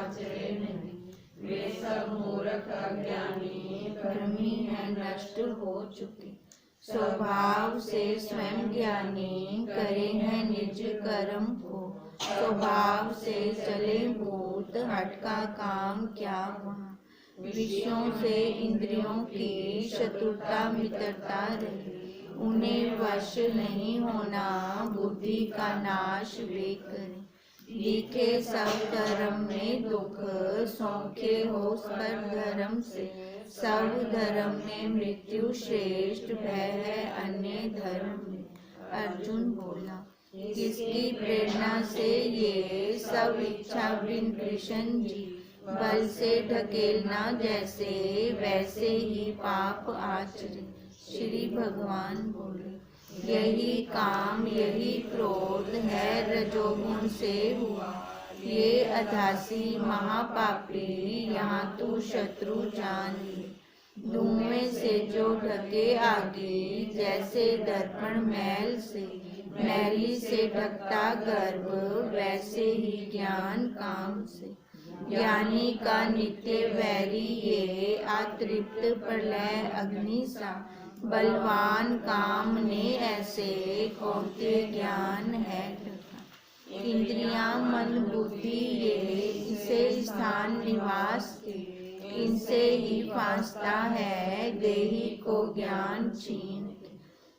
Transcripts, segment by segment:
आचरे नहीं। वे सब मूर्ख अज्ञानी भ्रमी है, नष्ट हो चुके। स्वभाव से स्वयं ज्ञानी करे हैं निज कर्म को। स्वभाव से चले भूत हट का काम क्या वहाँ। विषयों से इंद्रियों की शत्रुता मित्रता रही। उन्हें वश नहीं होना, बुद्धि का नाश वे करें। दिखे सब धर्म में दुख, सौखे हो पर धर्म से। सब धर्म में मृत्यु श्रेष्ठ, भय है अन्य धर्म में। अर्जुन बोला, किसकी प्रेरणा से ये सब इच्छा बिन कृष्ण जी। बल से ढकेलना जैसे, वैसे ही पाप आचरे। श्री भगवान बोले, यही काम यही क्रोध है रजोगुण से हुआ। ये अधासी महापापी यहाँ तू शत्रु जान ले। धुएं से जो ढके आगे, जैसे दर्पण मैल से। मैली से ढकता गर्भ, वैसे ही ज्ञान काम से। ज्ञानी का नित्य वैरी ये, अतृप्त प्रलय अग्नि सा। बलवान काम ने ऐसे, कौनते ज्ञान है ढका। इंद्रियां मन बुद्धि ये, इसे स्थान निवास के। इनसे ही फांसता है देही को ज्ञान छीन।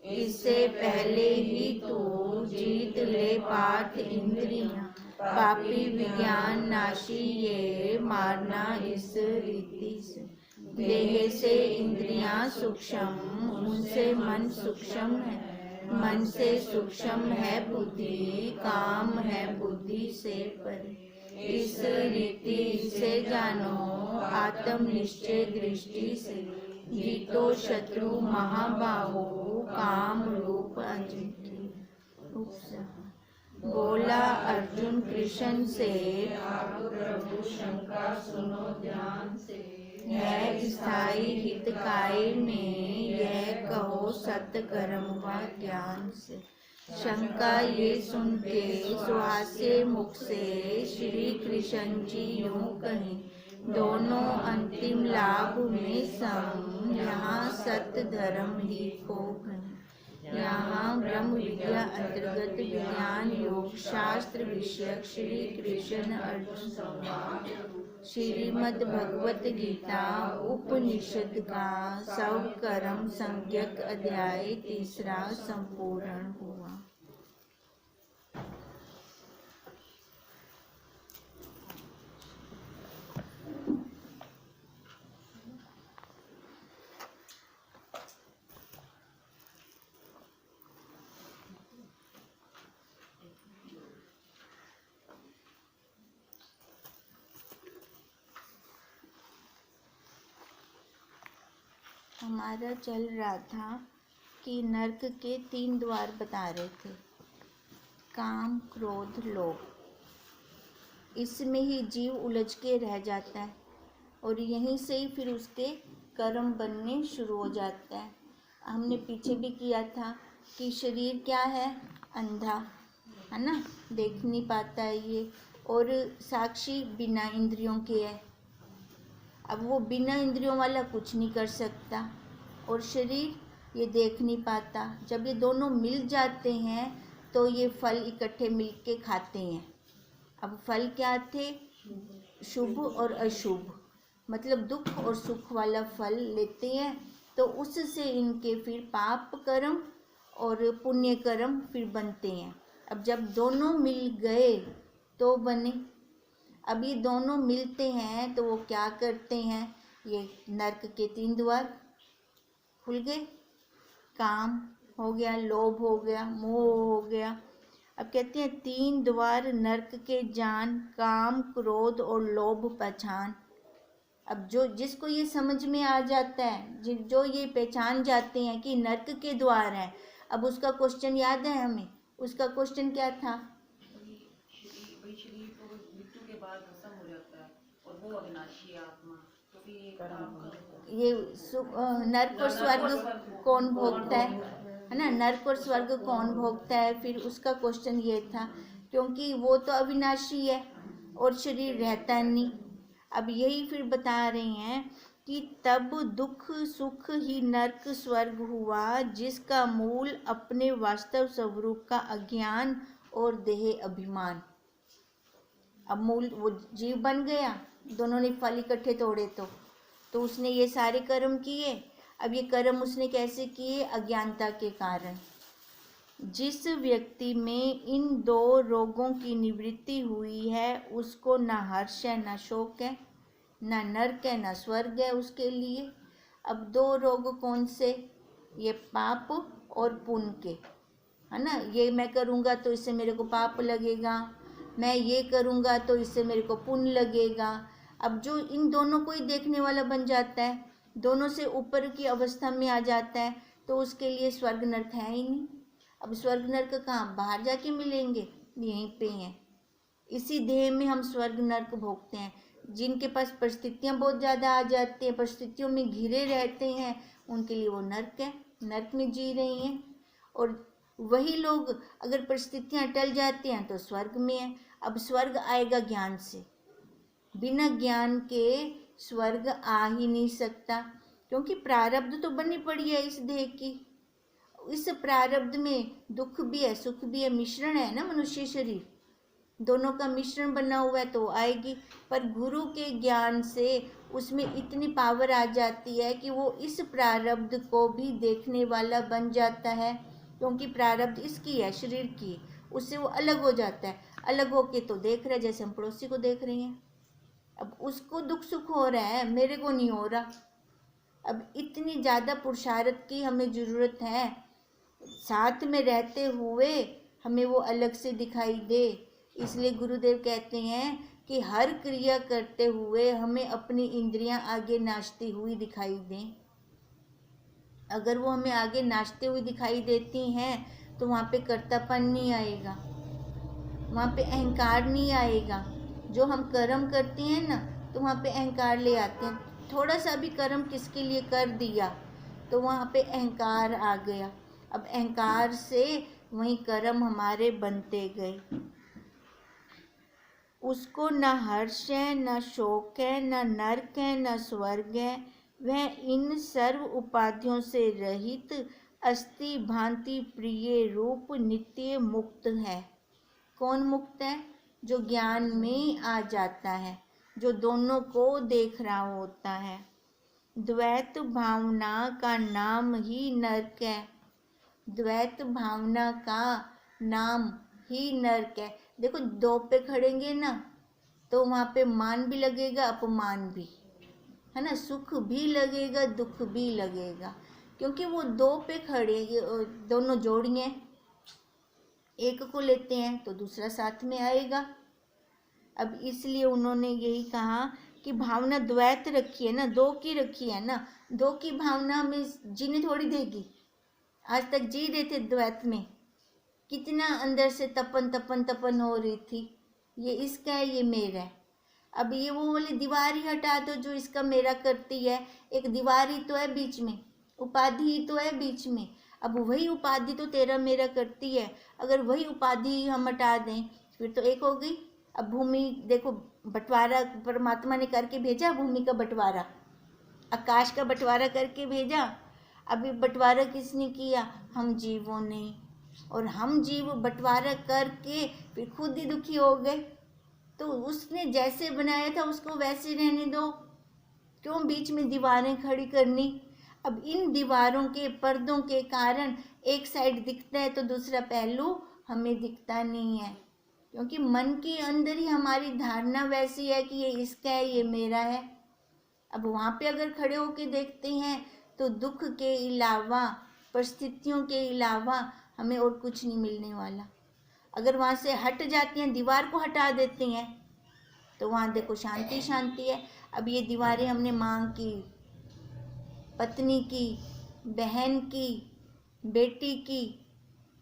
इससे पहले ही तू जीत ले पाठ इंद्रियां। पापी विज्ञान नाशी ये, मारना इस रीति से। देह से इंद्रियां सूक्ष्म, उनसे मन सूक्ष्म है। मन से सूक्ष्म है बुद्धि, काम है बुद्धि से परे। इस रीति से जानो, आत्म निश्चय दृष्टि से। जीतो शत्रु महाबाहो, काम रूप अजिंक्य। बोला अर्जुन कृष्ण से, आप प्रभु शंका सुनो ध्यान से। है स्थायी हितकाय में, यह कहो सत्य कर्म व ज्ञान से। शंका ये सुन के सुहासे मुख से, श्री कृष्ण जी यूं कहें। दोनों अंतिम लाभ में सम, यहाँ सत्य धर्म ही खो गए। यहाँ ब्रह्म विद्या अंतर्गत विज्ञान योग शास्त्र विषयक श्री कृष्ण अर्जुन संवाद, श्रीमद् भगवत गीता उपनिषद का सब कर्म संज्ञक अध्याय 3 संपूर्ण हुआ। हमारा चल रहा था कि नर्क के 3 द्वार बता रहे थे, काम क्रोध लोभ। इसमें ही जीव उलझ के रह जाता है और यहीं से ही फिर उसके कर्म बनने शुरू हो जाता है। हमने पीछे भी किया था कि शरीर क्या है, अंधा है ना, देख नहीं पाता है ये, और साक्षी बिना इंद्रियों के है। अब वो बिना इंद्रियों वाला कुछ नहीं कर सकता और शरीर ये देख नहीं पाता। जब ये दोनों मिल जाते हैं तो ये फल इकट्ठे मिल के खाते हैं। अब फल क्या थे, शुभ और अशुभ, मतलब दुख और सुख वाला फल लेते हैं। तो उससे इनके फिर पाप कर्म और पुण्य कर्म फिर बनते हैं। अब जब दोनों मिल गए तो बने। अब ये दोनों मिलते हैं तो वो क्या करते हैं, ये नर्क के 3 द्वार खुल गए। काम हो गया, लोभ हो गया, मोह हो गया। अब कहते हैं 3 द्वार नर्क के जान, काम क्रोध और लोभ पहचान। अब जो जिसको ये समझ में आ जाता है, जो ये पहचान जाते हैं कि नर्क के द्वार हैं। अब उसका क्वेश्चन याद है हमें, उसका क्वेश्चन क्या था, ये नर्क और स्वर्ग कौन भोगता है ना, नर्क और स्वर्ग कौन भोगता है। फिर उसका क्वेश्चन ये था, क्योंकि वो तो अविनाशी है और शरीर रहता नहीं। अब यही फिर बता रहे हैं कि तब दुख सुख ही नरक स्वर्ग हुआ, जिसका मूल अपने वास्तव स्वरूप का अज्ञान और देह अभिमान। अब मूल वो जीव बन गया, दोनों ने फल इकट्ठे तोड़े तो उसने ये सारे कर्म किए। अब ये कर्म उसने कैसे किए? अज्ञानता के कारण। जिस व्यक्ति में इन दो रोगों की निवृत्ति हुई है, उसको न हर्ष है न शोक है, न नरक है न स्वर्ग है उसके लिए। अब दो रोग कौन से? ये पाप और पुण्य के, है ना। ये मैं करूँगा तो इससे मेरे को पाप लगेगा, मैं ये करूँगा तो इससे मेरे को पुण्य लगेगा। अब जो इन दोनों को ही देखने वाला बन जाता है, दोनों से ऊपर की अवस्था में आ जाता है, तो उसके लिए स्वर्ग नरक है ही नहीं। अब स्वर्ग नरक कहाँ? बाहर जाके मिलेंगे? यहीं पे हैं, इसी देह में हम स्वर्ग नरक भोगते हैं। जिनके पास परिस्थितियाँ बहुत ज़्यादा आ जाती हैं, परिस्थितियों में घिरे रहते हैं, उनके लिए वो नरक है, नरक में जी रही हैं। और वही लोग अगर परिस्थितियाँ टल जाती हैं तो स्वर्ग में है। अब स्वर्ग आएगा ज्ञान से, बिना ज्ञान के स्वर्ग आ ही नहीं सकता, क्योंकि प्रारब्ध तो बनी पड़ी है इस देह की। इस प्रारब्ध में दुख भी है सुख भी है, मिश्रण है ना मनुष्य शरीर, दोनों का मिश्रण बना हुआ है तो आएगी। पर गुरु के ज्ञान से उसमें इतनी पावर आ जाती है कि वो इस प्रारब्ध को भी देखने वाला बन जाता है, क्योंकि प्रारब्ध इसकी है, शरीर की, उससे वो अलग हो जाता है। अलग होके तो देख रहा है, जैसे हम पड़ोसी को देख रहे हैं। अब उसको दुख सुख हो रहा है, मेरे को नहीं हो रहा। अब इतनी ज़्यादा पुरुषार्थ की हमें ज़रूरत है, साथ में रहते हुए हमें वो अलग से दिखाई दे। इसलिए गुरुदेव कहते हैं कि हर क्रिया करते हुए हमें अपनी इंद्रियां आगे नाचती हुई दिखाई दें। अगर वो हमें आगे नाचते हुए दिखाई देती हैं तो वहाँ पे कर्तापन नहीं आएगा, वहाँ पे अहंकार नहीं आएगा। जो हम कर्म करते हैं ना, तो वहाँ पे अहंकार ले आते हैं। थोड़ा सा भी कर्म किसके लिए कर दिया तो वहाँ पे अहंकार आ गया। अब अहंकार से वही कर्म हमारे बनते गए। उसको न हर्ष है न शोक है न नरक है न स्वर्ग है। वह इन सर्व उपाधियों से रहित अस्थि भांति प्रिय रूप नित्य मुक्त है। कौन मुक्त है? जो ज्ञान में आ जाता है, जो दोनों को देख रहा होता है। द्वैत भावना का नाम ही नरक है। द्वैत भावना का नाम ही नरक है। देखो, दो पे खड़ेंगे ना तो वहाँ पे मान भी लगेगा, अपमान भी, है ना। सुख भी लगेगा, दुख भी लगेगा, क्योंकि वो दो पे खड़े, दोनों जोड़ियाँ, एक को लेते हैं तो दूसरा साथ में आएगा। अब इसलिए उन्होंने यही कहा कि भावना द्वैत रखी है ना, दो की रखी है ना। दो की भावना हमें जीने थोड़ी देगी। आज तक जी रहे थे द्वैत में, कितना अंदर से तपन तपन तपन हो रही थी, ये इसका है ये मेरा है। अब ये वो वाली दीवार ही हटा दो जो इसका मेरा करती है। एक दीवार ही तो है बीच में, उपाधि ही तो है बीच में। अब वही उपाधि तो तेरा मेरा करती है। अगर वही उपाधि हम हटा दें फिर तो एक हो गई। अब भूमि देखो, बंटवारा परमात्मा ने करके भेजा, भूमि का बंटवारा, आकाश का बंटवारा करके भेजा। अभी बंटवारा किसने किया? हम जीवों ने। और हम जीव बंटवारा करके फिर खुद ही दुखी हो गए। तो उसने जैसे बनाया था उसको वैसे रहने दो, क्यों बीच में दीवारें खड़ी करनी? अब इन दीवारों के पर्दों के कारण एक साइड दिखता है तो दूसरा पहलू हमें दिखता नहीं है, क्योंकि मन के अंदर ही हमारी धारणा वैसी है कि ये इसका है ये मेरा है। अब वहाँ पे अगर खड़े होके देखते हैं तो दुख के अलावा, परिस्थितियों के अलावा हमें और कुछ नहीं मिलने वाला। अगर वहाँ से हट जाती हैं, दीवार को हटा देते हैं, तो वहाँ देखो शांति शांति है। अब ये दीवारें हमने माँ की, पत्नी की, बहन की, बेटी की,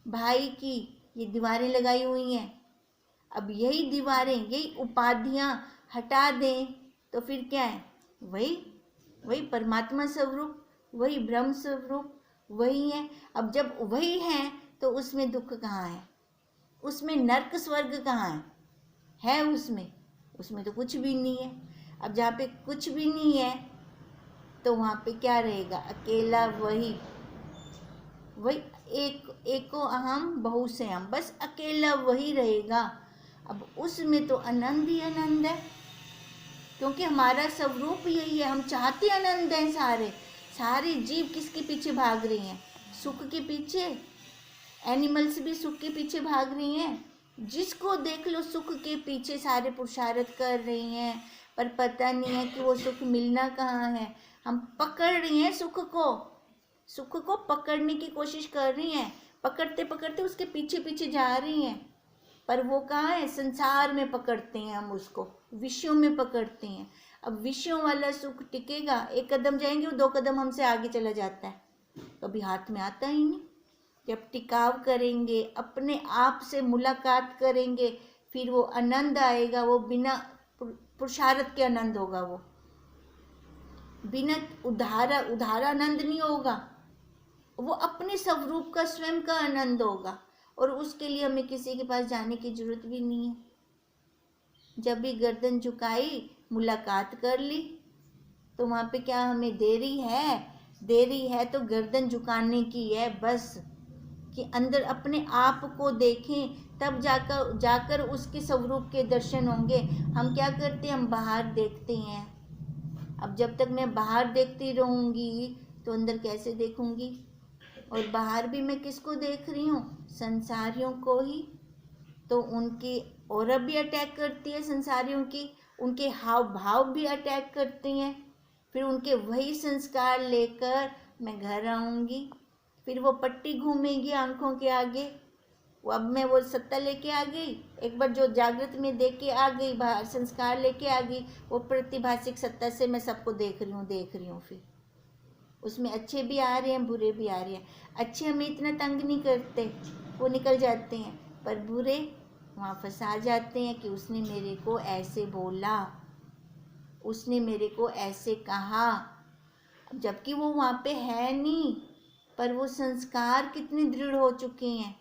भाई की, ये दीवारें लगाई हुई हैं। अब यही दीवारें, यही उपाधियाँ हटा दें तो फिर क्या है? वही परमात्मा स्वरूप, वही ब्रह्म स्वरूप, वही है। अब जब वही है तो उसमें दुख कहाँ है? उसमें नरक स्वर्ग कहाँ है? उसमें उसमें तो कुछ भी नहीं है। अब जहाँ पे कुछ भी नहीं है तो वहाँ पे क्या रहेगा? अकेला वही वही एको अहम बहु से हम, बस अकेला वही रहेगा। अब उसमें तो आनंद ही आनंद है, क्योंकि हमारा स्वरूप यही है। हम चाहते आनंद हैं। सारे जीव किसके पीछे भाग रही हैं? सुख के पीछे। एनिमल्स भी सुख के पीछे भाग रही हैं। जिसको देख लो सुख के पीछे सारे पुरुषार्थ कर रही हैं, पर पता नहीं है कि वो सुख मिलना कहाँ है। हम पकड़ रही हैं सुख को पकड़ने की कोशिश कर रही हैं, पकड़ते पकड़ते उसके पीछे पीछे जा रही हैं, पर वो कहाँ है? संसार में पकड़ते हैं हम उसको, विषयों में पकड़ते हैं। अब विषयों वाला सुख टिकेगा? एक कदम जाएंगे, वो 2 कदम हमसे आगे चला जाता है, कभी हाथ में आता ही नहीं। जब टिकाव करेंगे, अपने आप से मुलाकात करेंगे, फिर वो आनंद आएगा। वो बिना पुरुषार्थ के आनंद होगा, वो बिना उधारा आनंद नहीं होगा, वो अपने स्वरूप का स्वयं का आनंद होगा। और उसके लिए हमें किसी के पास जाने की जरूरत भी नहीं है। जब भी गर्दन झुकाई, मुलाकात कर ली, तो वहाँ पे क्या हमें देरी है तो गर्दन झुकाने की है बस, कि अंदर अपने आप को देखें, तब जाकर उसके स्वरूप के दर्शन होंगे। हम क्या करते हैं? हम बाहर देखते हैं। अब जब तक मैं बाहर देखती रहूँगी तो अंदर कैसे देखूँगी? और बाहर भी मैं किसको देख रही हूँ? संसारियों को ही। तो उनकी औरत भी अटैक करती है संसारियों की, उनके हाव भाव भी अटैक करते हैं। फिर उनके वही संस्कार लेकर मैं घर आऊँगी, फिर वो पट्टी घूमेगी आंखों के आगे। अब मैं वो सत्ता लेके आ गई, एक बार जो जागृत में देख के आ गई, बाहर संस्कार लेके आ गई, वो प्रतिभाषिक सत्ता से मैं सबको देख रही हूँ। फिर उसमें अच्छे भी आ रहे हैं, बुरे भी आ रहे हैं। अच्छे हमें इतना तंग नहीं करते, वो निकल जाते हैं, पर बुरे वहाँ फंसा जाते हैं कि उसने मेरे को ऐसे बोला, उसने मेरे को ऐसे कहा, जबकि वो वहाँ पे है नहीं, पर वो संस्कार कितने दृढ़ हो चुके हैं।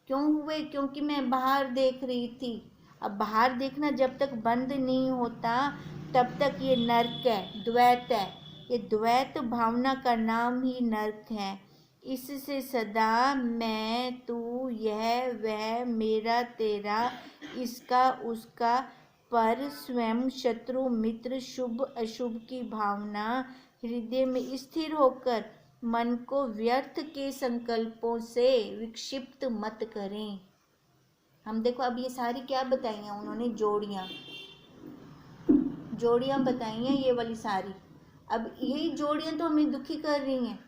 क्यों हुए? क्योंकि मैं बाहर देख रही थी। अब बाहर देखना जब तक बंद नहीं होता तब तक ये नर्क है, द्वैत है। ये द्वैत भावना का नाम ही नर्क है। इससे सदा मैं तू, यह वह, मेरा तेरा, इसका उसका, पर स्वयं, शत्रु मित्र, शुभ अशुभ की भावना हृदय में स्थिर होकर मन को व्यर्थ के संकल्पों से विक्षिप्त मत करें। हम देखो अब ये सारी क्या बताई हैं उन्होंने? जोड़ियां बताई हैं ये वाली सारी। अब यही जोड़ियां तो हमें दुखी कर रही हैं।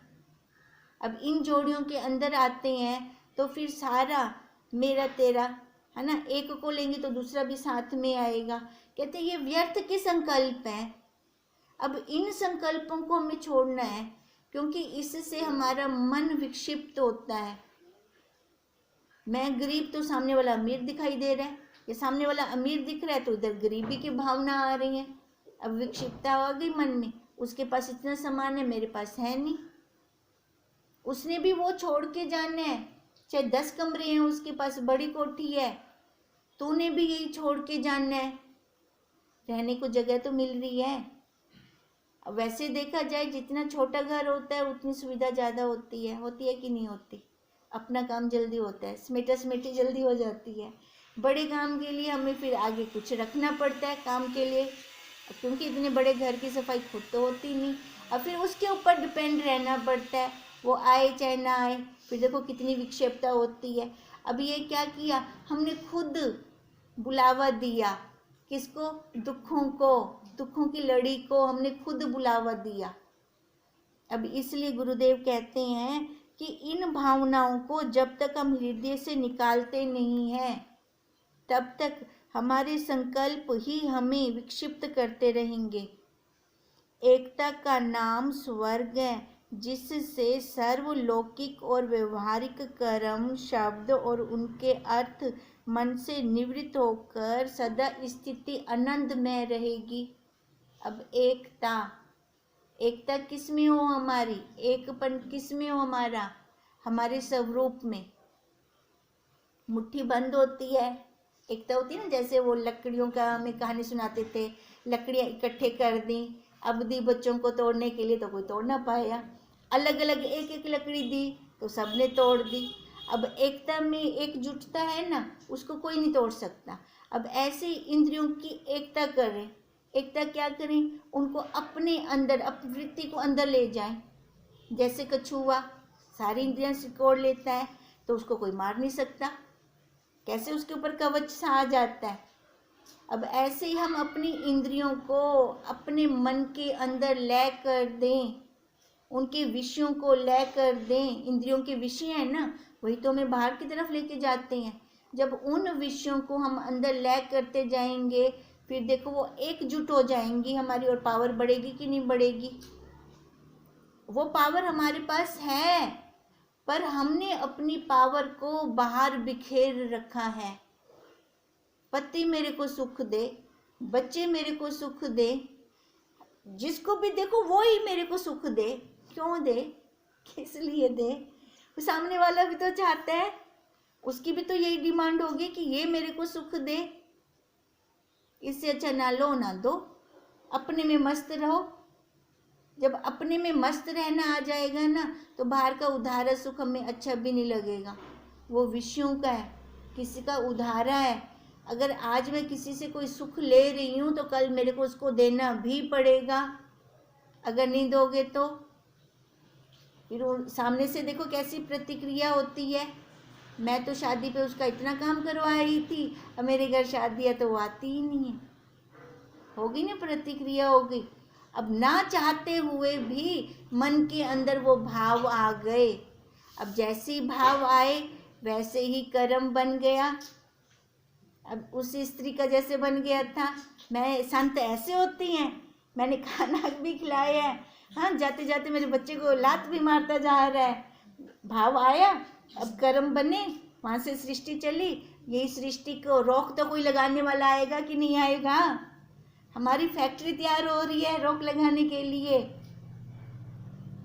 अब इन जोड़ियों के अंदर आते हैं तो फिर सारा मेरा तेरा है ना, एक को लेंगे तो दूसरा भी साथ में आएगा। कहते हैं ये व्यर्थ के संकल्प हैं। अब इन संकल्पों को हमें छोड़ना है, क्योंकि इससे हमारा मन विक्षिप्त होता है। मैं गरीब तो सामने वाला अमीर दिखाई दे रहा है, ये सामने वाला अमीर दिख रहा है तो इधर गरीबी की भावना आ रही है। अब विक्षिप्तता आ गई मन में, उसके पास इतना सामान है, मेरे पास है नहीं। उसने भी वो छोड़ के जाना है, चाहे 10 कमरे हैं उसके पास, बड़ी कोठी है, तूने भी यही छोड़ के जाना है। रहने को जगह तो मिल रही है। अब वैसे देखा जाए जितना छोटा घर होता है उतनी सुविधा ज़्यादा होती है कि नहीं होती? अपना काम जल्दी होता है, समेटा समेटी जल्दी हो जाती है। बड़े काम के लिए हमें फिर आगे कुछ रखना पड़ता है काम के लिए, क्योंकि इतने बड़े घर की सफाई खुद तो होती नहीं, और फिर उसके ऊपर डिपेंड रहना पड़ता है, वो आए चाहे ना आए। फिर देखो कितनी विक्षेपता होती है। अब ये क्या किया हमने? खुद बुलावा दिया। किसको? दुखों की लड़ी को हमने खुद बुलावा दिया। अब इसलिए गुरुदेव कहते हैं कि इन भावनाओं को जब तक हम हृदय से निकालते नहीं हैं तब तक हमारे संकल्प ही हमें विक्षिप्त करते रहेंगे। एकता का नाम स्वर्ग है, जिससे सर्वलौकिक और व्यवहारिक कर्म, शब्द और उनके अर्थ मन से निवृत्त होकर सदा स्थिति आनंद में रहेगी। अब एकता किस में हो हमारी? एकपन किस में हो हमारा? हमारे स्वरूप में। मुट्ठी बंद होती है एकता होती है ना, जैसे वो लकड़ियों का हमें कहानी सुनाते थे, लकड़ियाँ इकट्ठे कर दी, अब दी बच्चों को तोड़ने के लिए तो कोई तोड़ ना पाया, अलग अलग एक एक लकड़ी दी तो सबने तोड़ दी। अब एकता में एकजुटता है ना, उसको कोई नहीं तोड़ सकता। अब ऐसे ही इंद्रियों की एकता करें। एकता क्या करें? उनको अपने अंदर, अपनी वृत्ति को अंदर ले जाएं। जैसे कछुआ सारी इंद्रियां सिकोड़ लेता है तो उसको कोई मार नहीं सकता, कैसे उसके ऊपर कवच सा आ जाता है। अब ऐसे ही हम अपनी इंद्रियों को अपने मन के अंदर ले कर दें, उनके विषयों को ले कर दें। इंद्रियों के विषय है ना, वही तो हमें बाहर की तरफ लेके जाते हैं। जब उन विषयों को हम अंदर ले करते जाएंगे, फिर देखो वो एकजुट हो जाएंगी हमारी, और पावर बढ़ेगी कि नहीं बढ़ेगी? वो पावर हमारे पास है, पर हमने अपनी पावर को बाहर बिखेर रखा है। पति मेरे को सुख दे, बच्चे मेरे को सुख दे, जिसको भी देखो वो ही मेरे को सुख दे। क्यों दे? किस लिए दे? सामने वाला भी तो चाहता है, उसकी भी तो यही डिमांड होगी कि ये मेरे को सुख दे। इससे अच्छा ना लो ना दो, अपने में मस्त रहो। जब अपने में मस्त रहना आ जाएगा ना, तो बाहर का उधारा सुख हमें अच्छा भी नहीं लगेगा। वो विषयों का है, किसी का उधारा है। अगर आज मैं किसी से कोई सुख ले रही हूँ तो कल मेरे को उसको देना भी पड़ेगा। अगर नहीं दोगे तो फिर सामने से देखो कैसी प्रतिक्रिया होती है। मैं तो शादी पे उसका इतना काम करवा रही थी, अब मेरे घर शादी है तो वो आती ही नहीं है। होगी ना, प्रतिक्रिया होगी। अब ना चाहते हुए भी मन के अंदर वो भाव आ गए। अब जैसे ही भाव आए वैसे ही कर्म बन गया। अब उस स्त्री का जैसे बन गया था, मैं संत ऐसे होती हैं, मैंने खाना भी खिलाया है, हाँ, जाते जाते मेरे बच्चे को लात भी मारता जा रहा है। भाव आया, अब कर्म बने, वहाँ से सृष्टि चली। यही सृष्टि को रोक तो कोई लगाने वाला आएगा कि नहीं आएगा? हमारी फैक्ट्री तैयार हो रही है रोक लगाने के लिए।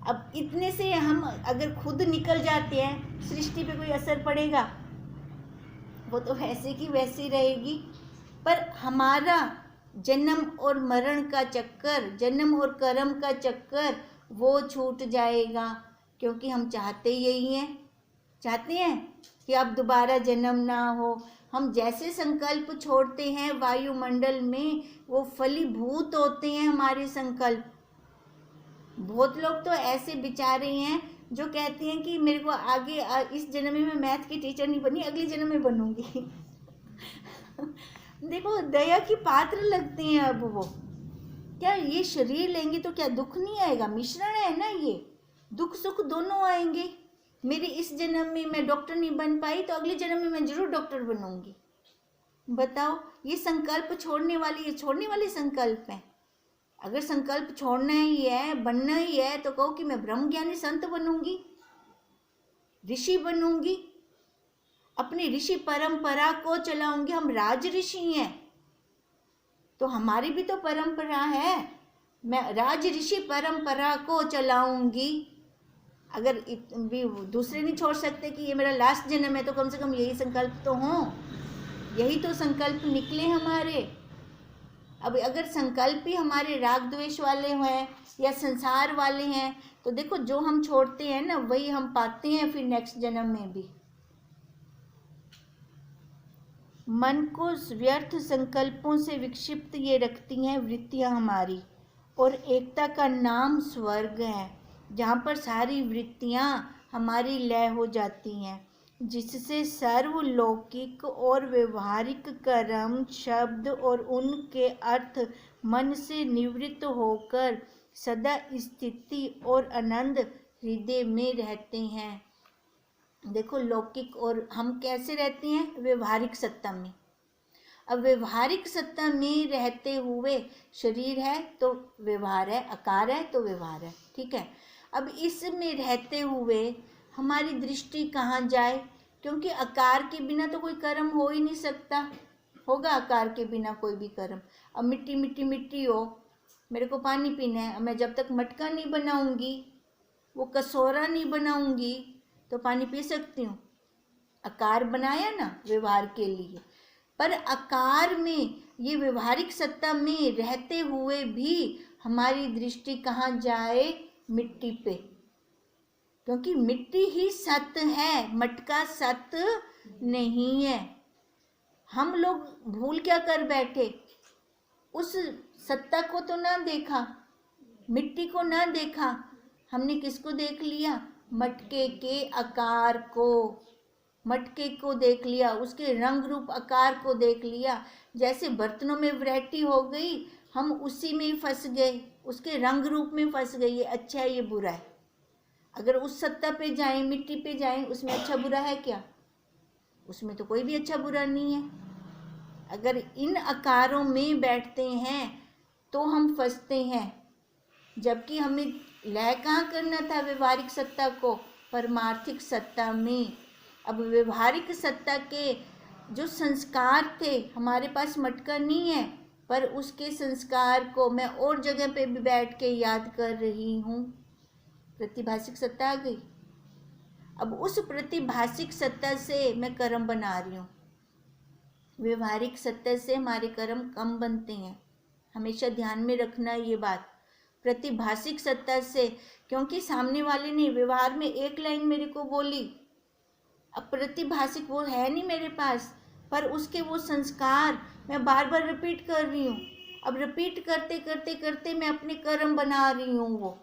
अब इतने से हम अगर खुद निकल जाते हैं, सृष्टि पे कोई असर पड़ेगा? वो तो वैसे की वैसी रहेगी। पर हमारा जन्म और मरण का चक्कर, जन्म और कर्म का चक्कर वो छूट जाएगा, क्योंकि हम चाहते यही हैं। चाहते हैं कि अब दोबारा जन्म ना हो। हम जैसे संकल्प छोड़ते हैं वायुमंडल में, वो फलीभूत होते हैं हमारे संकल्प। बहुत लोग तो ऐसे बेचारे हैं जो कहते हैं कि मेरे को आगे इस जन्म में मैं मैथ की टीचर नहीं बनी, अगले जन्म में बनूंगी। देखो दया की पात्र लगते हैं। अब वो क्या ये शरीर लेंगे तो क्या दुख नहीं आएगा? मिश्रण है ना ये, दुख सुख दोनों आएंगे। मेरे इस जन्म में मैं डॉक्टर नहीं बन पाई तो अगले जन्म में मैं जरूर डॉक्टर बनूंगी। बताओ, ये संकल्प छोड़ने वाली संकल्प है। अगर संकल्प छोड़ना ही है, बनना ही है, तो कहो कि मैं ब्रह्म ज्ञानी संत बनूंगी, ऋषि बनूंगी, अपनी ऋषि परंपरा को चलाऊंगी। हम राज ऋषि हैं तो हमारी भी तो परंपरा है, मैं राज ऋषि परंपरा को चलाऊंगी। अगर भी दूसरे नहीं छोड़ सकते कि ये मेरा लास्ट जन्म है, तो कम से कम यही संकल्प तो हो, यही तो संकल्प निकले हमारे। अब अगर संकल्प ही हमारे राग द्वेष वाले हैं या संसार वाले हैं, तो देखो जो हम छोड़ते हैं ना वही हम पाते हैं फिर नेक्स्ट जन्म में भी। मन को व्यर्थ संकल्पों से विक्षिप्त ये रखती हैं वृत्तियां हमारी, और एकता का नाम स्वर्ग है, जहाँ पर सारी वृत्तियां हमारी लय हो जाती हैं, जिससे सर्वलौकिक और व्यवहारिक कर्म, शब्द और उनके अर्थ मन से निवृत्त होकर सदा स्थिति और आनंद हृदय में रहते हैं। देखो लौकिक और हम कैसे रहते हैं? व्यवहारिक सत्ता में। अब व्यवहारिक सत्ता में रहते हुए शरीर है तो व्यवहार है, आकार है तो व्यवहार है, ठीक है। अब इसमें रहते हुए हमारी दृष्टि कहाँ जाए? क्योंकि आकार के बिना तो कोई कर्म हो ही नहीं सकता। होगा आकार के बिना कोई भी कर्म? अब मिट्टी मिट्टी मिट्टी हो, मेरे को पानी पीना है, अब मैं जब तक मटका नहीं बनाऊंगी, वो कसौरा नहीं बनाऊंगी, तो पानी पी सकती हूँ? आकार बनाया ना व्यवहार के लिए। पर आकार में, ये व्यवहारिक सत्ता में रहते हुए भी हमारी दृष्टि कहाँ जाए? मिट्टी पे, क्योंकि मिट्टी ही सत्य है, मटका सत्य नहीं है। हम लोग भूल क्या कर बैठे? उस सत्ता को तो ना देखा, मिट्टी को ना देखा, हमने किसको देख लिया? मटके के आकार को, मटके को देख लिया, उसके रंग रूप आकार को देख लिया। जैसे बर्तनों में वैरायटी हो गई, हम उसी में फंस गए, उसके रंग रूप में फंस गए, ये अच्छा है ये बुरा है। अगर उस सत्ता पे जाएं, मिट्टी पे जाएं, उसमें अच्छा बुरा है क्या? उसमें तो कोई भी अच्छा बुरा नहीं है। अगर इन आकारों में बैठते हैं तो हम फंसते हैं, जबकि हमें लय कहाँ करना था व्यवहारिक सत्ता को? परमार्थिक सत्ता में। अब व्यवहारिक सत्ता के जो संस्कार थे, हमारे पास मटका नहीं है, पर उसके संस्कार को मैं और जगह पे भी बैठ के याद कर रही हूँ। प्रतिभाषिक सत्ता आ गई। अब उस प्रतिभाषिक सत्ता से मैं कर्म बना रही हूँ। व्यवहारिक सत्ता से हमारे कर्म कम बनते हैं, हमेशा ध्यान में रखना ये बात। प्रतिभाषिक सत्ता से, क्योंकि सामने वाले ने व्यवहार में एक लाइन मेरे को बोली, अब प्रतिभाषिक वो है नहीं मेरे पास, पर उसके वो संस्कार मैं बार बार रिपीट कर रही हूँ। अब रिपीट करते करते करते मैं अपने कर्म बना रही हूँ। वो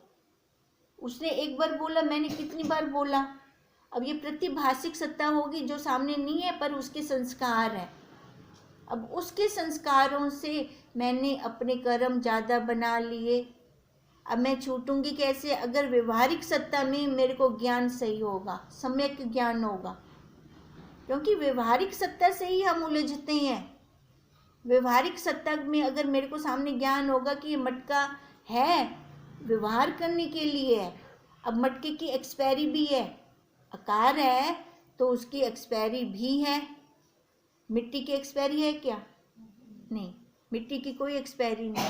उसने एक बार बोला, मैंने कितनी बार बोला। अब ये प्रतिभाषिक सत्ता होगी जो सामने नहीं है पर उसके संस्कार है। अब उसके संस्कारों से मैंने अपने कर्म ज़्यादा बना लिए। अब मैं छूटूंगी कैसे? अगर व्यवहारिक सत्ता में मेरे को ज्ञान सही होगा, सम्यक ज्ञान होगा, क्योंकि व्यवहारिक सत्ता से ही हम उलझते हैं। व्यवहारिक सत्ता में अगर मेरे को सामने ज्ञान होगा कि ये मटका है, व्यवहार करने के लिए है। अब मटके की एक्सपायरी भी है, आकार है तो उसकी एक्सपायरी भी है। मिट्टी की एक्सपायरी है क्या? नहीं, मिट्टी की कोई एक्सपायरी नहीं।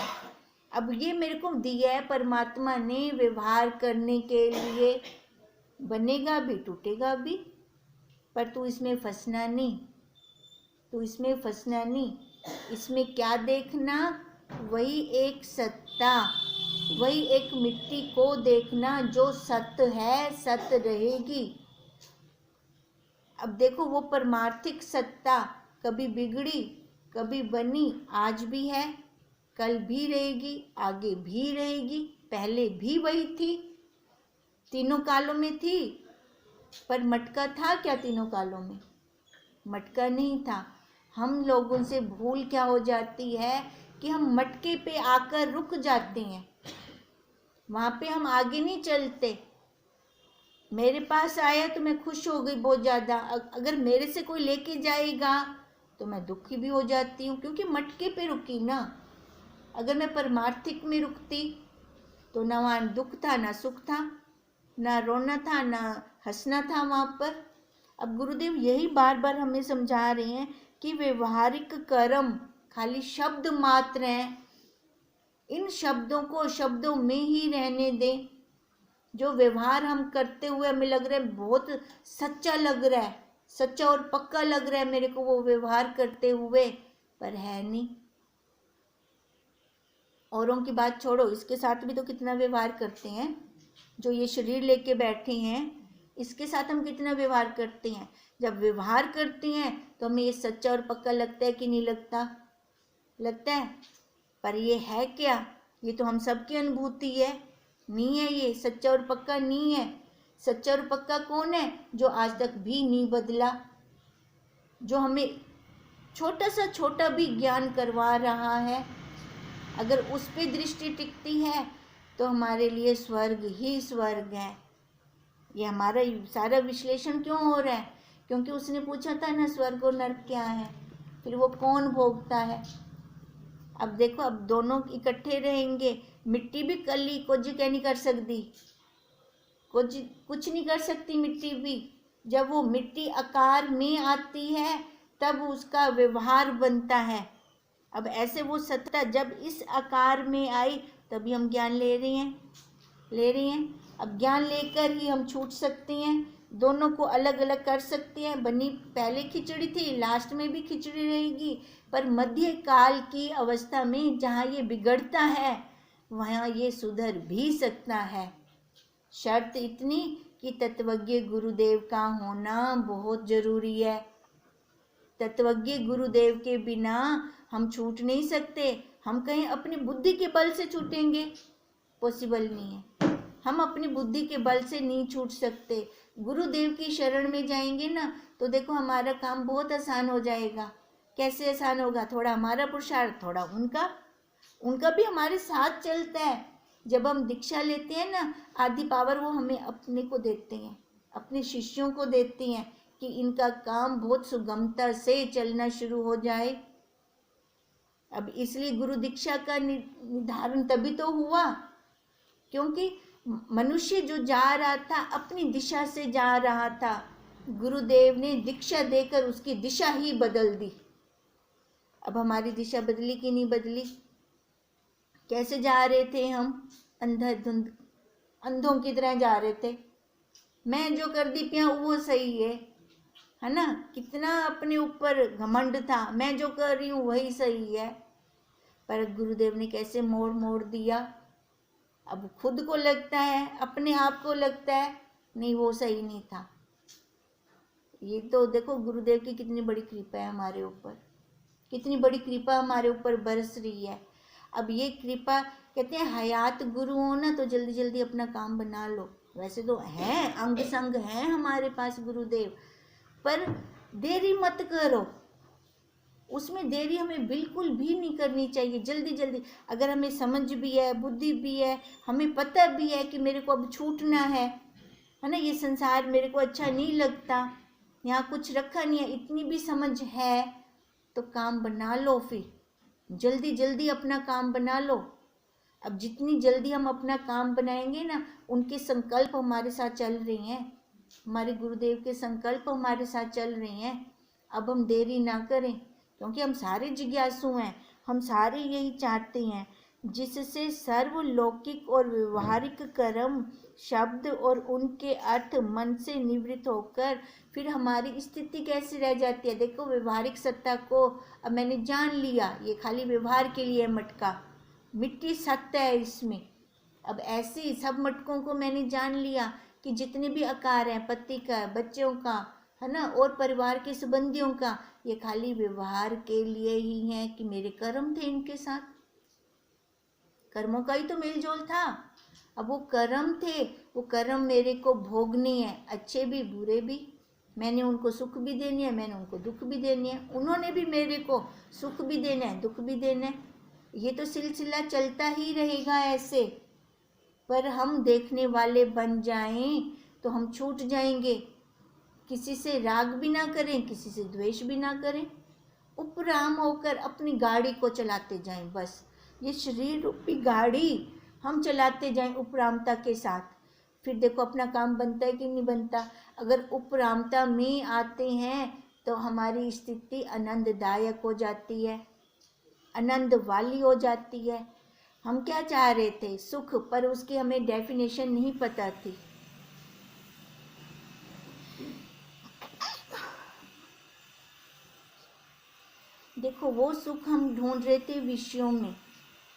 अब ये मेरे को दिया है परमात्मा ने व्यवहार करने के लिए, बनेगा भी टूटेगा भी, पर तू इसमें फंसना नहीं, तू इसमें फंसना नहीं। इसमें क्या देखना? वही एक सत्ता, वही एक मिट्टी को देखना जो सत्य है, सत्य रहेगी। अब देखो वो परमार्थिक सत्ता कभी बिगड़ी कभी बनी, आज भी है, कल भी रहेगी, आगे भी रहेगी, पहले भी वही थी, तीनों कालों में थी। पर मटका था क्या तीनों कालों में? मटका नहीं था। हम लोगों से भूल क्या हो जाती है कि हम मटके पे आकर रुक जाते हैं, वहाँ पे हम आगे नहीं चलते। मेरे पास आया तो मैं खुश हो गई बहुत ज़्यादा, अगर मेरे से कोई लेके जाएगा तो मैं दुखी भी हो जाती हूँ, क्योंकि मटके पे रुकी ना। अगर मैं परमार्थिक में रुकती तो ना वहाँ दुख था ना सुख था, ना रोना था ना हंसना था वहाँ पर। अब गुरुदेव यही बार बार हमें समझा रहे हैं कि व्यवहारिक कर्म खाली शब्द मात्र हैं, इन शब्दों को शब्दों में ही रहने दें। जो व्यवहार हम करते हुए हमें लग रहा है बहुत सच्चा लग रहा है, सच्चा और पक्का लग रहा है मेरे को वो व्यवहार करते हुए, पर है नहीं। औरों की बात छोड़ो, इसके साथ भी तो कितना व्यवहार करते हैं। जो ये शरीर लेके बैठे हैं इसके साथ हम कितना व्यवहार करते हैं। जब व्यवहार करते हैं तो हमें ये सच्चा और पक्का लगता है कि नहीं लगता? लगता है। पर ये है क्या? ये तो हम सबकी अनुभूति है, नहीं है, ये सच्चा और पक्का नहीं है। सच्चा और पक्का कौन है? जो आज तक भी नहीं बदला, जो हमें छोटा सा छोटा भी ज्ञान करवा रहा है। अगर उस पे दृष्टि टिकती है तो हमारे लिए स्वर्ग ही स्वर्ग है। ये हमारा सारा विश्लेषण क्यों हो रहा है? क्योंकि उसने पूछा था ना स्वर्ग और नर्क क्या है, फिर वो कौन भोगता है। अब देखो, अब दोनों इकट्ठे रहेंगे। मिट्टी भी कली कुछ क्या नहीं कर सकती, कुछ नहीं कर सकती मिट्टी भी। जब वो मिट्टी आकार में आती है तब उसका व्यवहार बनता है। अब ऐसे वो सत्ता जब इस आकार में आई तभी हम ज्ञान ले रहे हैं। अब ज्ञान लेकर ही हम छूट सकते हैं, दोनों को अलग अलग कर सकते हैं। बनी पहले खिचड़ी थी, लास्ट में भी खिचड़ी रहेगी, पर मध्य काल की अवस्था में जहाँ ये बिगड़ता है वहाँ ये सुधर भी सकता है। शर्त इतनी कि तत्वज्ञ गुरुदेव का होना बहुत जरूरी है। तत्वज्ञ गुरुदेव के बिना हम छूट नहीं सकते। हम कहीं अपनी बुद्धि के बल से छूटेंगे, पॉसिबल नहीं है। हम अपनी बुद्धि के बल से नहीं छूट सकते। गुरुदेव की शरण में जाएंगे ना तो देखो हमारा काम बहुत आसान हो जाएगा। कैसे आसान होगा? थोड़ा हमारा पुरुषार्थ, थोड़ा उनका भी हमारे साथ चलता है। जब हम दीक्षा लेते हैं ना, आधी पावर वो हमें अपने को देते हैं, अपने शिष्यों को देते हैं कि इनका काम बहुत सुगमता से चलना शुरू हो जाए। अब इसलिए गुरु दीक्षा का निर्धारण तभी तो हुआ क्योंकि मनुष्य जो जा रहा था अपनी दिशा से जा रहा था, गुरुदेव ने दीक्षा देकर उसकी दिशा ही बदल दी। अब हमारी दिशा बदली कि नहीं बदली? कैसे जा रहे थे हम? अंधाधुंध अंधों की तरह जा रहे थे। मैं जो कर दी पिया वो सही है ना? कितना अपने ऊपर घमंड था, मैं जो कर रही हूँ वही सही है। पर गुरुदेव ने कैसे मोड़ मोड़ दिया। अब खुद को लगता है, अपने आप को लगता है नहीं वो सही नहीं था। ये तो देखो गुरुदेव की कितनी बड़ी कृपा है हमारे ऊपर, कितनी बड़ी कृपा हमारे ऊपर बरस रही है। अब ये कृपा, कहते हैं हयात गुरु हो ना तो जल्दी जल्दी अपना काम बना लो। वैसे तो हैं, अंग संग हैं हमारे पास गुरुदेव, पर देरी मत करो। उसमें देरी हमें बिल्कुल भी नहीं करनी चाहिए। जल्दी जल्दी, अगर हमें समझ भी है, बुद्धि भी है, हमें पता भी है कि मेरे को अब छूटना है ना, ये संसार मेरे को अच्छा नहीं लगता, यहाँ कुछ रखा नहीं है, इतनी भी समझ है तो काम बना लो। फिर जल्दी जल्दी अपना काम बना लो। अब जितनी जल्दी हम अपना काम बनाएंगे ना, उनके संकल्प हमारे साथ चल रहे हैं, हमारे गुरुदेव के संकल्प हमारे साथ चल रहे हैं। अब हम देरी ना करें क्योंकि हम सारे जिज्ञासु हैं, हम सारे यही चाहते हैं जिससे सर्वलौकिक और व्यवहारिक कर्म, शब्द और उनके अर्थ मन से निवृत्त होकर फिर हमारी स्थिति कैसी रह जाती है। देखो व्यवहारिक सत्ता को अब मैंने जान लिया, ये खाली व्यवहार के लिए मटका, मिट्टी सत्य है इसमें। अब ऐसे ही सब मटकों को मैंने जान लिया कि जितने भी आकार हैं, पति का, बच्चों का, है ना, और परिवार के संबंधियों का, ये खाली व्यवहार के लिए ही है कि मेरे कर्म थे इनके साथ, कर्मों का ही तो मेलजोल था। अब वो कर्म थे, वो कर्म मेरे को भोगने हैं, अच्छे भी बुरे भी। मैंने उनको सुख भी देने हैं, मैंने उनको दुख भी देने हैं, उन्होंने भी मेरे को सुख भी देना है, दुख भी देना है। ये तो सिलसिला चलता ही रहेगा ऐसे। पर हम देखने वाले बन जाएं तो हम छूट जाएंगे। किसी से राग भी ना करें, किसी से द्वेष भी ना करें, उपराम होकर अपनी गाड़ी को चलाते जाएं। बस ये शरीर रूपी गाड़ी हम चलाते जाएं उपरामता के साथ। फिर देखो अपना काम बनता है कि नहीं बनता। अगर उपरामता में आते हैं तो हमारी स्थिति आनंददायक हो जाती है, आनंद वाली हो जाती है। हम क्या चाह रहे थे? सुख, पर उसकी हमें डेफिनेशन नहीं पता थी। देखो वो सुख हम ढूंढ रहे थे विषयों में,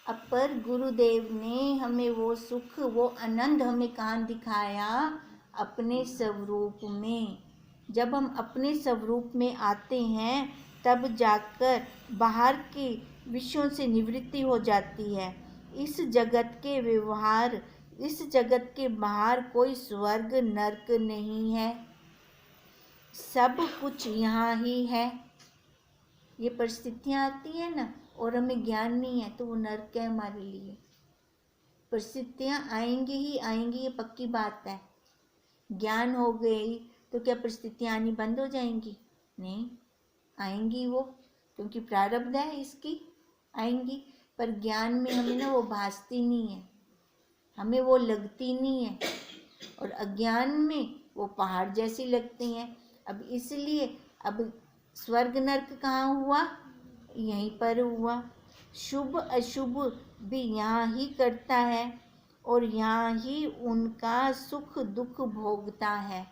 अब पर गुरुदेव ने हमें वो सुख, वो आनंद हमें कहाँ दिखाया? अपने स्वरूप में। जब हम अपने स्वरूप में आते हैं तब जाकर बाहर के विषयों से निवृत्ति हो जाती है। इस जगत के व्यवहार, इस जगत के बाहर कोई स्वर्ग नरक नहीं है, सब कुछ यहाँ ही है। ये परिस्थितियाँ आती हैं ना और हमें ज्ञान नहीं है तो वो नरक है हमारे लिए। परिस्थितियाँ आएंगी ही आएंगी, ये पक्की बात है। ज्ञान हो गई तो क्या परिस्थितियाँ आनी बंद हो जाएंगी? नहीं, आएंगी वो, क्योंकि प्रारब्ध है इसकी, आएंगी। पर ज्ञान में हमें ना वो भासती नहीं है, हमें वो लगती नहीं है, और अज्ञान में वो पहाड़ जैसी लगती हैं। अब इसलिए अब स्वर्ग नरक कहाँ हुआ? यहीं पर हुआ। शुभ अशुभ भी यहाँ ही करता है और यहाँ ही उनका सुख दुख भोगता है।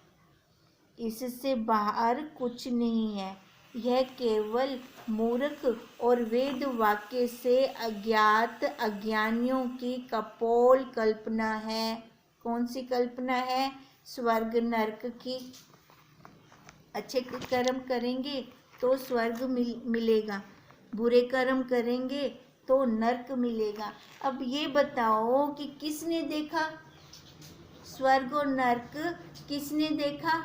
इससे बाहर कुछ नहीं है। यह केवल मूर्ख और वेद वाक्य से अज्ञात अज्ञानियों की कपोल कल्पना है। कौन सी कल्पना है? स्वर्ग नरक की। अच्छे कर्म करेंगे तो स्वर्ग मिलेगा, बुरे कर्म करेंगे तो नरक मिलेगा। अब ये बताओ कि किसने देखा स्वर्ग और नरक? किसने देखा?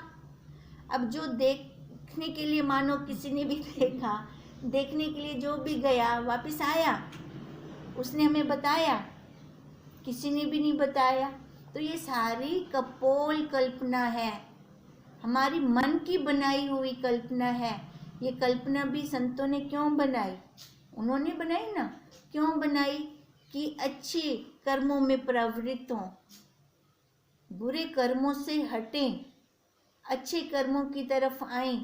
अब जो देखने के लिए, मानो किसी ने भी देखा, देखने के लिए जो भी गया वापस आया, उसने हमें बताया? किसी ने भी नहीं बताया। तो ये सारी कपोल कल्पना है, हमारी मन की बनाई हुई कल्पना है। ये कल्पना भी संतों ने क्यों बनाई? उन्होंने बनाई ना। क्यों बनाई? कि अच्छे कर्मों में प्रवृत्त हों, बुरे कर्मों से हटें, अच्छे कर्मों की तरफ आएं।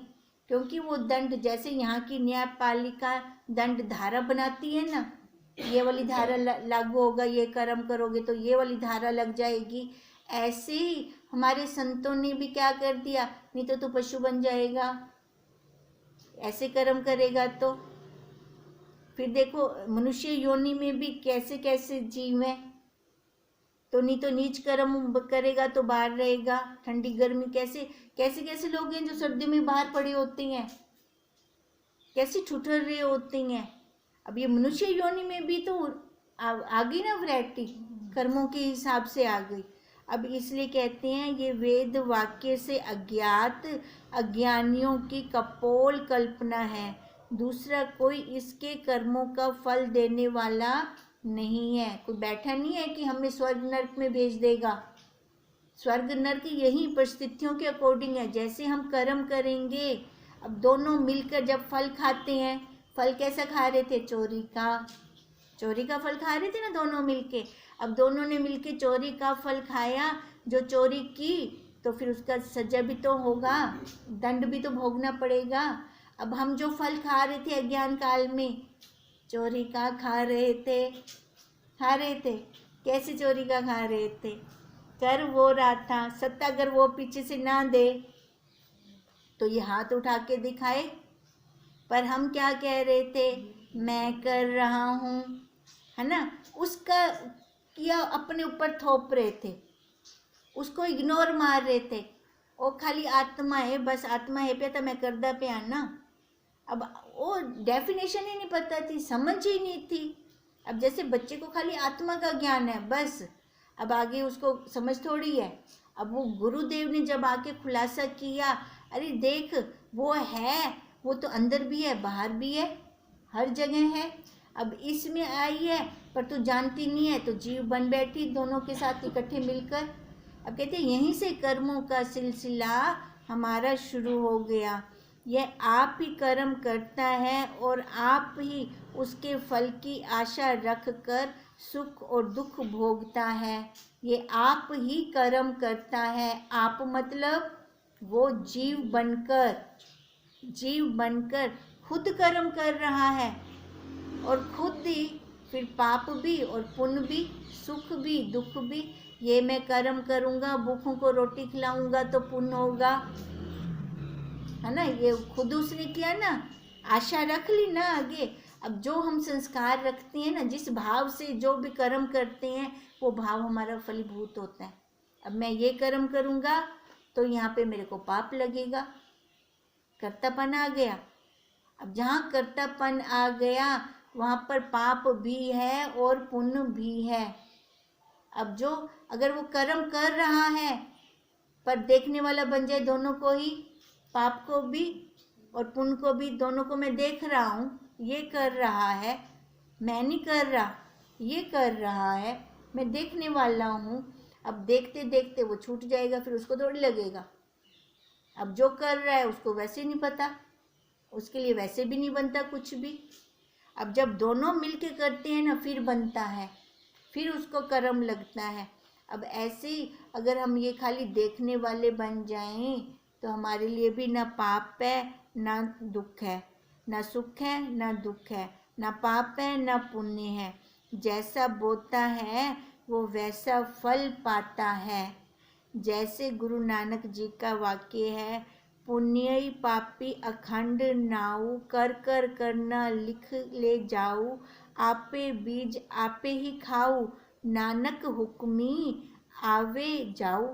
क्योंकि वो दंड, जैसे यहाँ की न्यायपालिका दंड धारा बनाती है ना, ये वाली धारा लागू होगा, ये कर्म करोगे तो ये वाली धारा लग जाएगी। ऐसे ही हमारे संतों ने भी क्या कर दिया, नहीं तो तू पशु बन जाएगा, ऐसे कर्म करेगा तो। फिर देखो मनुष्य योनि में भी कैसे कैसे जीव हैं। तो नहीं तो नीच कर्म करेगा तो बाहर रहेगा, ठंडी गर्मी, कैसे कैसे कैसे लोग हैं जो सर्दी में बाहर पड़े होते हैं, कैसे ठुठर रहे होते हैं। अब ये मनुष्य योनि में भी तो आ गई ना वैरायटी, कर्मों के हिसाब से आ गई। अब इसलिए कहते हैं ये वेद वाक्य से अज्ञात अज्ञानियों की कपोल कल्पना है। दूसरा कोई इसके कर्मों का फल देने वाला नहीं है। कोई बैठा नहीं है कि हमें स्वर्ग नरक में भेज देगा। स्वर्ग नरक यही परिस्थितियों के अकॉर्डिंग है, जैसे हम कर्म करेंगे। अब दोनों मिलकर जब फल खाते हैं, फल कैसा खा रहे थे? चोरी का फल खा रहे थे ना दोनों मिलके। अब दोनों ने मिलके चोरी का फल खाया, जो चोरी की, तो फिर उसका सजा भी तो होगा, दंड भी तो भोगना पड़ेगा। अब हम जो फल खा रहे थे अज्ञान काल में, चोरी का खा रहे थे। कैसे चोरी का खा रहे थे? कर वो रहा था, सत्ता अगर वो पीछे से ना दे तो ये हाथ उठा के दिखाए, पर हम क्या कह रहे थे? मैं कर रहा हूँ, है ना। उसका किया अपने ऊपर थोप रहे थे, उसको इग्नोर मार रहे थे। वो खाली आत्मा है, बस आत्मा है पे तो मैं करदा पे आना। अब वो डेफिनेशन ही नहीं पता थी, समझ ही नहीं थी। अब जैसे बच्चे को खाली आत्मा का ज्ञान है बस, अब आगे उसको समझ थोड़ी है। अब वो गुरुदेव ने जब आके खुलासा किया, अरे देख वो है, वो तो अंदर भी है बाहर भी है, हर जगह है। अब इसमें आई है पर तू जानती नहीं है, तो जीव बन बैठी दोनों के साथ इकट्ठे मिलकर। अब कहते हैं यहीं से कर्मों का सिलसिला हमारा शुरू हो गया। यह आप ही कर्म करता है और आप ही उसके फल की आशा रख कर सुख और दुख भोगता है। ये आप ही कर्म करता है। आप मतलब वो जीव बनकर खुद कर्म कर रहा है, और खुद ही फिर पाप भी और पुण्य भी, सुख भी दुख भी। ये मैं कर्म करूँगा, भूखों को रोटी खिलाऊंगा तो पुण्य होगा, है ना। ये खुद उसने किया ना, आशा रख ली ना आगे। अब जो हम संस्कार रखते हैं ना, जिस भाव से जो भी कर्म करते हैं, वो भाव हमारा फलीभूत होता है। अब मैं ये कर्म करूँगा तो यहाँ पे मेरे को पाप लगेगा, कर्तापन आ गया। अब जहाँ कर्तापन आ गया वहाँ पर पाप भी है और पुण्य भी है। अब जो अगर वो कर्म कर रहा है पर देखने वाला बन जाए दोनों को ही, पाप को भी और पुण्य को भी, दोनों को मैं देख रहा हूँ, ये कर रहा है, मैं नहीं कर रहा, ये कर रहा है, मैं देखने वाला हूँ। अब देखते देखते वो छूट जाएगा, फिर उसको थोड़ी लगेगा। अब जो कर रहा है उसको वैसे नहीं पता, उसके लिए वैसे भी नहीं बनता कुछ भी। अब जब दोनों मिलके करते हैं ना, फिर बनता है, फिर उसको कर्म लगता है। अब ऐसे ही अगर हम ये खाली देखने वाले बन जाएं तो हमारे लिए भी ना पाप है ना दुख है, ना सुख है ना दुख है, ना पाप है ना पुण्य है। जैसा बोता है वो वैसा फल पाता है। जैसे गुरु नानक जी का वाक्य है, पुण्य पापी अखंड नाऊ, कर कर करना लिख ले जाऊ, आपे बीज आपे ही खाऊ, नानक हुक्मी आवे जाऊ।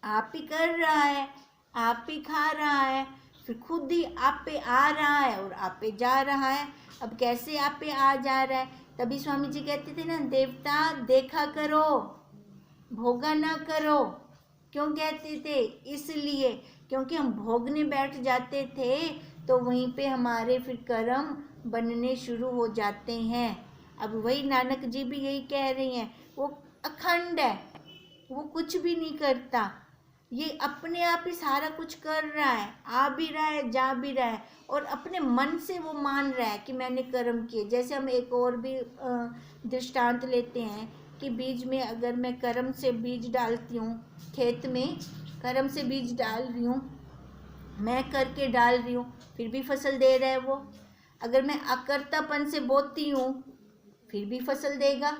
आप ही कर रहा है, आप ही खा रहा है, फिर खुद ही आप पे आ रहा है और आप पे जा रहा है। अब कैसे आप पे आ जा रहा है? तभी स्वामी जी कहते थे ना, देवता देखा करो, भोगा ना करो। क्यों कहते थे? इसलिए क्योंकि हम भोगने बैठ जाते थे तो वहीं पे हमारे फिर कर्म बनने शुरू हो जाते हैं। अब वही नानक जी भी यही कह रही हैं, वो अखंड है, वो कुछ भी नहीं करता, ये अपने आप ही सारा कुछ कर रहा है, आ भी रहा है, जा भी रहा है, और अपने मन से वो मान रहा है कि मैंने कर्म किए। जैसे हम एक और भी दृष्टांत लेते हैं कि बीज में अगर मैं कर्म से बीज डालती हूँ, खेत में कर्म से बीज डाल रही हूँ, मैं करके डाल रही हूँ, फिर भी फसल दे रहा है वो। अगर मैं अकर्तापन से बोती हूँ फिर भी फसल देगा।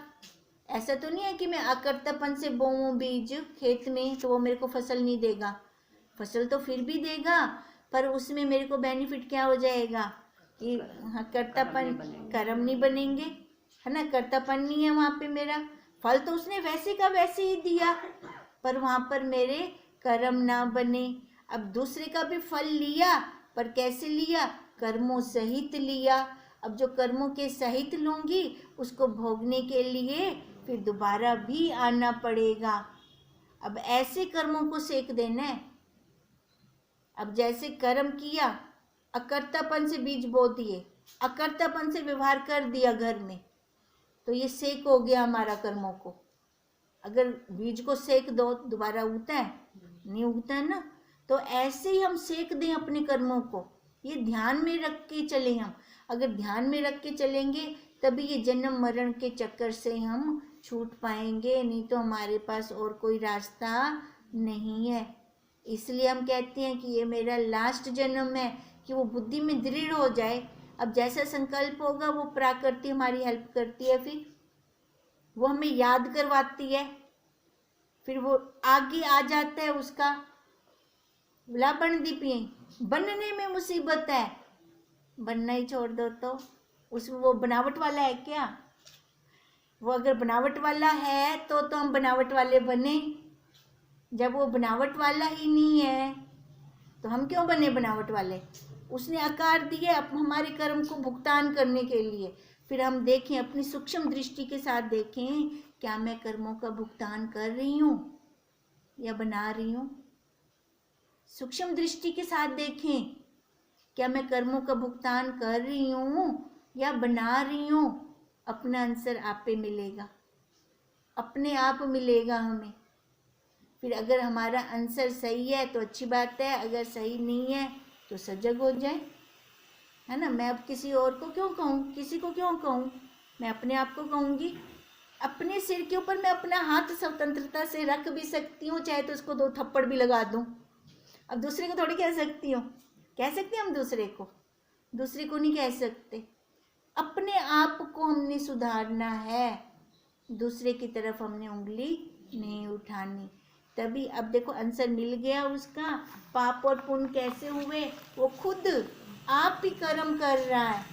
ऐसा तो नहीं है कि मैं अकर्तापन से बोऊं बीज खेत में तो वो मेरे को फसल नहीं देगा, फसल तो फिर भी देगा, पर उसमें मेरे को बेनिफिट क्या हो जाएगा कि कर्तापन, कर्म नहीं बनेंगे, है ना, कर्तापन नहीं है वहाँ पे मेरा। फल तो उसने वैसे का वैसे ही दिया, पर वहाँ पर मेरे कर्म ना बने। अब दूसरे का भी फल लिया, पर कैसे लिया? कर्मों सहित लिया। अब जो कर्मों के सहित लूंगी उसको भोगने के लिए फिर दोबारा भी आना पड़ेगा। अब ऐसे कर्मों को सेक देना है। अब जैसे कर्म किया, अकर्तापन से बीज बो दिए, अकर्तापन से व्यवहार कर दिया घर में, तो ये सेक हो गया हमारा कर्मों को। अगर बीज को सेक दो दोबारा उगता है? नहीं उगता है ना। तो ऐसे ही हम सेक दें अपने कर्मों को, ये ध्यान में रख के चलें हम। अगर ध्यान में रख के चलेंगे तभी ये जन्म मरण के चक्कर से हम छूट पाएंगे, नहीं तो हमारे पास और कोई रास्ता नहीं है। इसलिए हम कहते हैं कि ये मेरा लास्ट जन्म है, कि वो बुद्धि में दृढ़ हो जाए। अब जैसा संकल्प होगा वो प्रकृति हमारी हेल्प करती है, फिर वो हमें याद करवाती है, फिर वो आगे आ जाता है उसका। बोला बन दीपिए, बनने में मुसीबत है, बनना ही छोड़ दो तो उसमें वो बनावट वाला है क्या? वो अगर बनावट वाला है तो हम बनावट वाले बने। जब वो बनावट वाला ही नहीं है तो हम क्यों बने बनावट वाले? उसने आकार दिए अब हमारे कर्म को भुगतान करने के लिए। फिर हम देखें, अपनी सूक्ष्म दृष्टि के साथ देखें, क्या मैं कर्मों का भुगतान कर रही हूँ या बना रही हूँ? सूक्ष्म दृष्टि के साथ देखें, क्या मैं कर्मों का भुगतान कर रही हूँ या बना रही हूँ? अपना आंसर आप पे मिलेगा, अपने आप मिलेगा हमें। फिर अगर हमारा आंसर सही है तो अच्छी बात है, अगर सही नहीं है तो सजग हो जाए, है ना। मैं अब किसी और को क्यों कहूँ, किसी को क्यों कहूँ? मैं अपने आप को कहूँगी। अपने सिर के ऊपर मैं अपना हाथ स्वतंत्रता से रख भी सकती हूँ, चाहे तो उसको 2 थप्पड़ भी लगा दूँ। अब दूसरे को थोड़ी कह सकती हूँ, कह सकते हैं हम दूसरे को नहीं कह सकते। अपने आप को हमने सुधारना है, दूसरे की तरफ हमने उंगली नहीं उठानी। तभी अब देखो आंसर मिल गया उसका। पाप और पुण्य कैसे हुए? वो खुद आप ही कर्म कर रहा है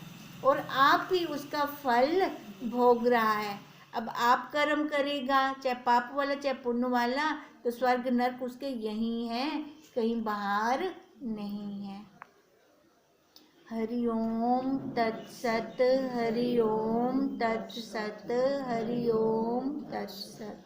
और आप ही उसका फल भोग रहा है। अब आप कर्म करेगा, चाहे पाप वाला चाहे पुण्य वाला, तो स्वर्ग नरक उसके यही है, कहीं बाहर नहीं है। हरि ओम तत्सत, हरि ओम तत्सत, हरि ओम तत्सत।